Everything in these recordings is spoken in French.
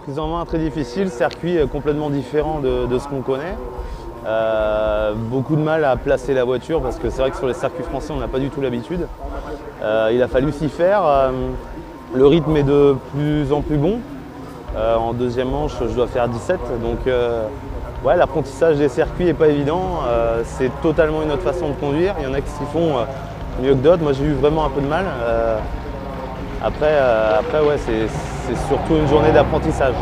Prise en main très difficile, circuit complètement différent de ce qu'on connaît. Beaucoup de mal à placer la voiture parce que c'est vrai que sur les circuits français on n'a pas du tout l'habitude. Il a fallu s'y faire. Le rythme est de plus en plus bon. En deuxième manche je dois faire 17. Donc ouais, l'apprentissage des circuits n'est pas évident. C'est totalement une autre façon de conduire. Il y en a qui s'y font mieux que d'autres. Moi j'ai eu vraiment un peu de mal. Après ouais, c'est surtout une journée d'apprentissage.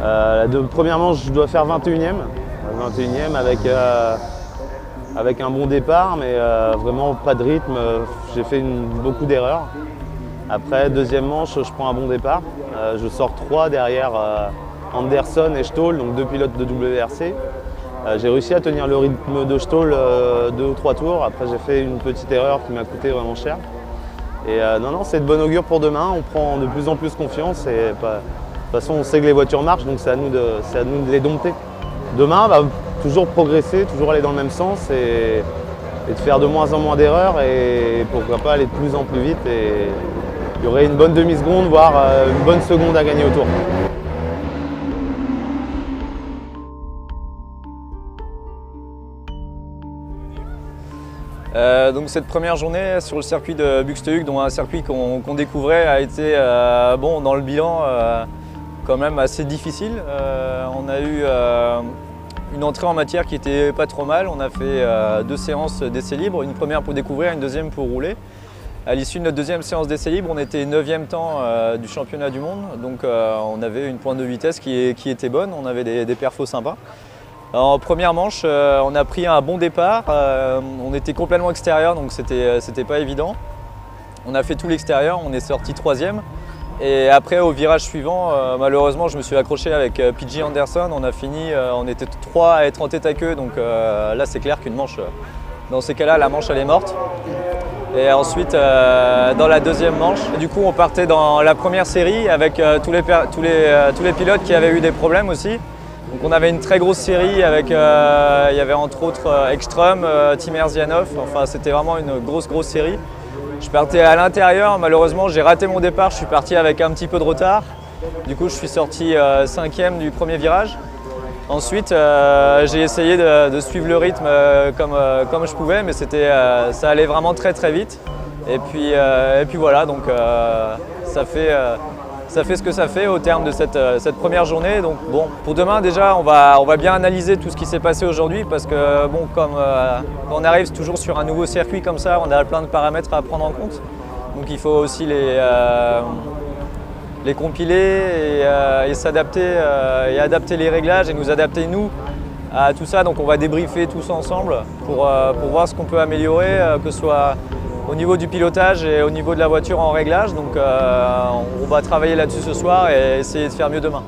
La première manche, je dois faire 21e. 21e avec un bon départ, mais vraiment pas de rythme. J'ai fait beaucoup d'erreurs. Après, deuxième manche, je prends un bon départ. Je sors 3 derrière Anderson et Stoll, donc 2 pilotes de WRC. J'ai réussi à tenir le rythme de Stoll 2 ou 3 tours. Après, j'ai fait une petite erreur qui m'a coûté vraiment cher. Et non, c'est de bon augure pour demain. On prend de plus en plus confiance. Et, de toute façon, on sait que les voitures marchent, donc c'est à nous de les dompter. Demain, toujours progresser, toujours aller dans le même sens et de faire de moins en moins d'erreurs et pourquoi pas aller de plus en plus vite. Et il y aurait une bonne demi-seconde, voire une bonne seconde à gagner au tour. Donc cette première journée sur le circuit de Buxtehude, dont un circuit qu'on découvrait, a été bon, dans le bilan quand même assez difficile. On a eu une entrée en matière qui était pas trop mal. On a fait 2 séances d'essais libres, une première pour découvrir, une deuxième pour rouler. À l'issue de notre deuxième séance d'essais libres, on était 9e temps du championnat du monde, donc on avait une pointe de vitesse qui était bonne, on avait des perfos sympas. En première manche, on a pris un bon départ, on était complètement extérieur, donc c'était pas évident. On a fait tout l'extérieur, on est sorti 3e. Et après, au virage suivant, malheureusement, je me suis accroché avec PJ Anderson. On a fini, on était 3 à être en tête à queue, donc là c'est clair qu'une manche, dans ces cas-là, la manche elle est morte. Et ensuite, dans la deuxième manche, du coup on partait dans la première série avec tous les pilotes qui avaient eu des problèmes aussi. Donc on avait une très grosse série avec, il y avait entre autres Ekström, Tim Erzianov, enfin c'était vraiment une grosse série. Je partais à l'intérieur, malheureusement j'ai raté mon départ, je suis parti avec un petit peu de retard. Du coup je suis sorti 5e du premier virage. Ensuite j'ai essayé de suivre le rythme comme je pouvais, mais ça allait vraiment très vite. Et puis voilà, donc ça fait ce que ça fait au terme de cette première journée. Donc bon, pour demain déjà, on va bien analyser tout ce qui s'est passé aujourd'hui parce que bon, quand on arrive toujours sur un nouveau circuit comme ça, on a plein de paramètres à prendre en compte. Donc il faut aussi les compiler et s'adapter et adapter les réglages et nous adapter nous à tout ça. Donc on va débriefer tous ensemble pour voir ce qu'on peut améliorer, que ce soit au niveau du pilotage et au niveau de la voiture en réglage. Donc on va travailler là-dessus ce soir et essayer de faire mieux demain.